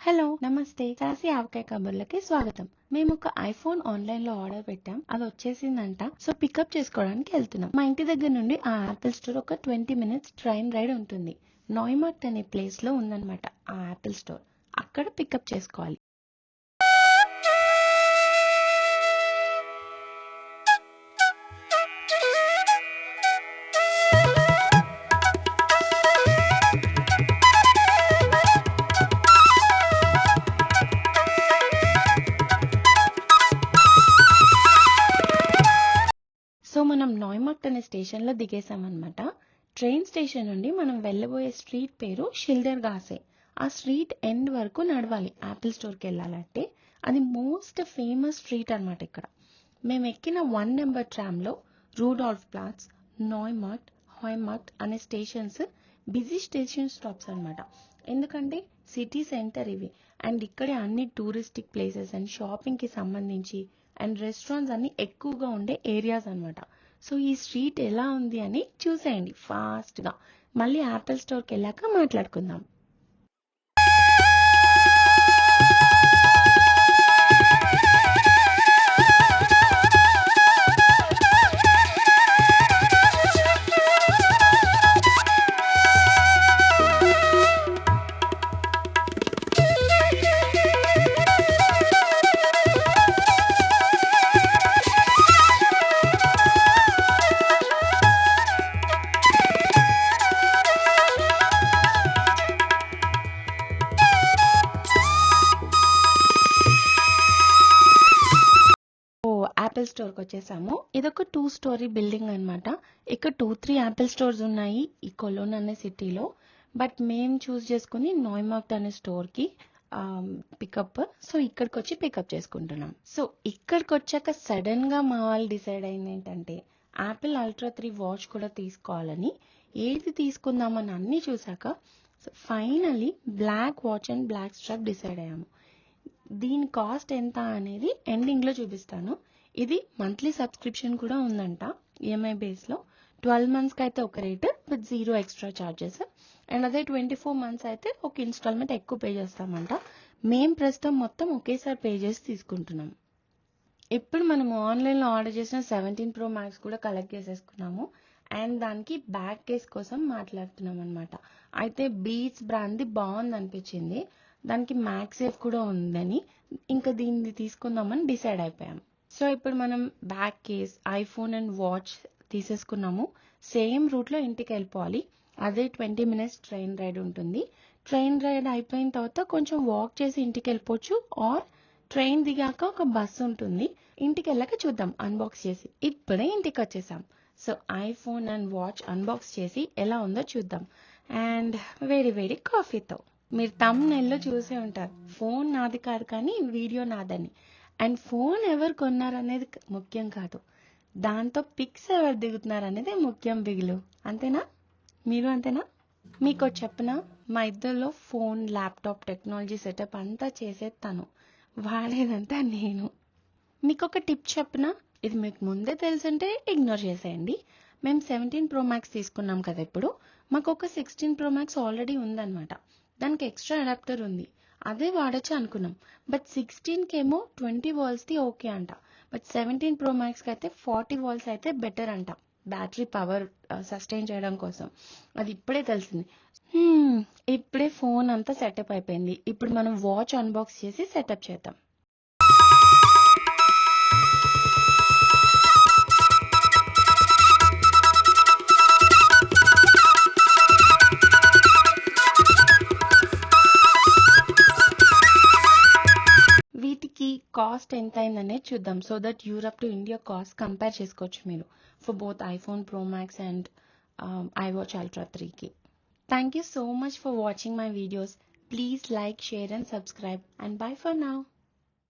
Hello నమస్తే saucy ఆవకాయ కబుర్లకి స్వాగతం. మేము ఒక ఐఫోన్ ఆన్లైన్ లో ఆర్డర్ పెట్టాం, అది వచ్చేసిందంట. సో పికప్ చేసుకోవడానికి వెళ్తున్నాం. మా ఇంటి దగ్గర నుండి ఆ యాపిల్ స్టోర్ ఒక 20 minutes ట్రైన్ రైడ్ ఉంటుంది. నాయ్మార్ట్ అనే ప్లేస్ లో ఉందన్నమాట ఆ యాపిల్ స్టోర్. అక్కడ పికప్ చేసుకోవాలి. సో మనం నాయ్మార్ట్ అనే స్టేషన్ లో దిగేసామన్నమాట. ట్రైన్ స్టేషన్ నుండి మనం వెళ్ళబోయే స్ట్రీట్ పేరు షిల్డర్ గాసే. ఆ స్ట్రీట్ ఎండ్ వరకు నడవాలి యాపిల్ స్టోర్కి వెళ్ళాలంటే. అది మోస్ట్ ఫేమస్ స్ట్రీట్ అన్నమాట ఇక్కడ. మేము ఎక్కిన 1 నెంబర్ ట్రామ్లో రూడాల్ఫ్ ప్లాట్స్, నాయ్మార్ట్, హాయ్మార్ట్ అనే స్టేషన్స్ బిజీ స్టేషన్ స్టాప్స్ అన్నమాట. ఎందుకంటే సిటీ సెంటర్ ఇవి, అండ్ ఇక్కడే అన్ని టూరిస్టిక్ ప్లేసెస్ అండ్ షాపింగ్కి సంబంధించి అండ్ రెస్టారెంట్స్ అన్ని ఎక్కువగా ఉండే ఏరియాస్ అన్నమాట. సో ఈ స్ట్రీట్ ఎలా ఉంది అని చూసేయండి ఫాస్ట్గా. మళ్ళీ యాపిల్ స్టోర్కి వెళ్ళాక మాట్లాడుకుందాం. యాపిల్ స్టోర్కి వచ్చేసాము. ఇదొక 2 story బిల్డింగ్ అన్నమాట. ఇక్కడ 2-3 యాపిల్ స్టోర్స్ ఉన్నాయి ఈ కొలోన్ అనే సిటీలో. బట్ మేము చూస్ చేసుకుని నాయ్మార్ట్ అనే స్టోర్కి పికప్. సో ఇక్కడికి వచ్చి పికప్ చేసుకుంటున్నాం. సో ఇక్కడికి వచ్చాక సడన్ గా మా వాళ్ళు డిసైడ్ అయింది ఏంటంటే యాపిల్ అల్ట్రా 3 వాచ్ కూడా తీసుకోవాలని. ఏది తీసుకుందామని అన్ని చూసాక finally black watch and black strap decide అయ్యాము. దీని కాస్ట్ ఎంత అనేది ఎండింగ్ లో చూపిస్తాను. ఇది మంత్లీ సబ్స్క్రిప్షన్ కూడా ఉందంట ఈఎంఐ బేస్ లో. 12 months కి అయితే ఒక rate with 0 extra charges, and అదే 24 months అయితే ఒక ఇన్స్టాల్మెంట్ ఎక్కువ పే చేస్తామంట. మేం ప్రస్తుతం మొత్తం ఒకేసారి పే చేసి తీసుకుంటున్నాం. ఇప్పుడు మనం ఆన్లైన్ లో ఆర్డర్ చేసిన 17 Pro Max కూడా కలెక్ట్ చేసేసుకున్నాము. అండ్ దానికి బ్యాక్ కేస్ కోసం మాట్లాడుతున్నాం అనమాట. అయితే బీట్స్ బ్రాండ్ది బాగుంది అనిపించింది, దానికి మ్యాక్స్ సేఫ్ కూడా ఉందని ఇంకా దీన్ని తీసుకుందామని డిసైడ్ అయిపోయాం. సో ఇప్పుడు మనం back case, iPhone and watch తీసేసుకున్నాము. సేమ్ రూట్ లో ఇంటికి వెళ్ళిపోవాలి. అదే 20 minutes ట్రైన్ రైడ్ ఉంటుంది. ట్రైన్ రైడ్ అయిపోయిన తర్వాత కొంచెం వాక్ చేసి ఇంటికి వెళ్ళిపోవచ్చు, ఆర్ ట్రైన్ దిగాక ఒక బస్సు ఉంటుంది. ఇంటికి వెళ్ళాక చూద్దాం అన్బాక్స్ చేసి. ఇప్పుడే ఇంటికి వచ్చేసాం. So iPhone and watch unbox చేసి ఎలా ఉందో చూద్దాం. అండ్ వేడి వేడి కాఫీతో. మీరు తమ్నెల్లో చూసే ఉంటారు, ఫోన్ నాది కాదు కానీ వీడియో నాదని. అండ్ ఫోన్ ఎవరు కొన్నారు అనేది ముఖ్యం కాదు, దాంతో పిక్స్ ఎవరు దిగుతున్నారు అనేది ముఖ్యం బిగులు. అంతేనా? మీరు అంతేనా? మీకు చెప్పనా, మా ఇద్దరిలో ఫోన్, ల్యాప్టాప్, టెక్నాలజీ సెటప్ అంతా చేసేది తను, వాడేదంతా నేను. మీకు ఒక టిప్ చెప్పనా, ఇది మీకు ముందే తెలుసుంటే ఇగ్నోర్ చేసేయండి. మేము 17 Pro Max తీసుకున్నాం కదా ఇప్పుడు. మాకు ఒక 16 Pro Max ఆల్రెడీ ఉందన్నమాట. దానికి ఎక్స్ట్రా అడాప్టర్ ఉంది, అదే వాడచ్చు అనుకున్నాం. బట్ 16 కేమో 20 volts ది ఓకే అంట. బట్ 17 Pro Max కి అయితే 40 volts అయితే బెటర్ అంట, బ్యాటరీ పవర్ సస్టైన్ చేయడం కోసం. అది ఇప్పుడే తెలిసింది. ఇప్పుడే ఫోన్ అంతా సెటప్ అయిపోయింది. ఇప్పుడు మనం వాచ్ అన్బాక్స్ చేసి సెటప్ చేద్దాం. వీటికి కాస్ట్ ఎంత అయిందనే చూద్దాం, so that Europe to India cost compare చేసుకోవచ్చు మీరు for both iPhone pro max and iWatch ultra 3కి. Thank you so much for watching my videos. Please like, share and subscribe, and bye for now.